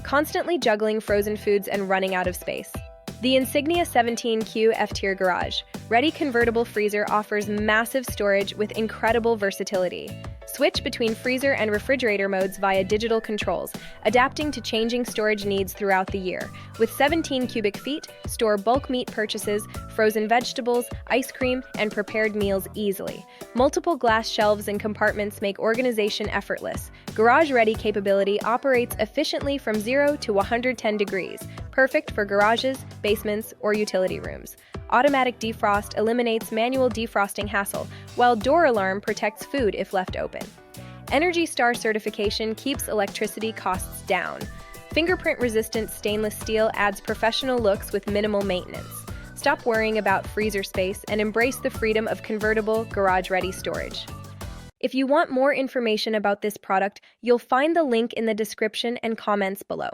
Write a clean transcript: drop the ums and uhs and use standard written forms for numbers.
constantly juggling frozen foods and running out of space. The Insignia 17Q F-Tier Garage Ready Convertible Freezer offers massive storage with incredible versatility. Switch between freezer and refrigerator modes via digital controls, adapting to changing storage needs throughout the year. With 17 cubic feet, store bulk meat purchases, frozen vegetables, ice cream, and prepared meals easily. Multiple glass shelves and compartments make organization effortless. Garage-ready capability operates efficiently from 0 to 110 degrees, perfect for garages, basements, or utility rooms. Automatic defrost eliminates manual defrosting hassle, while door alarm protects food if left open. Energy Star certification keeps electricity costs down. Fingerprint-resistant stainless steel adds professional looks with minimal maintenance. Stop worrying about freezer space and embrace the freedom of convertible, garage-ready storage. If you want more information about this product, you'll find the link in the description and comments below.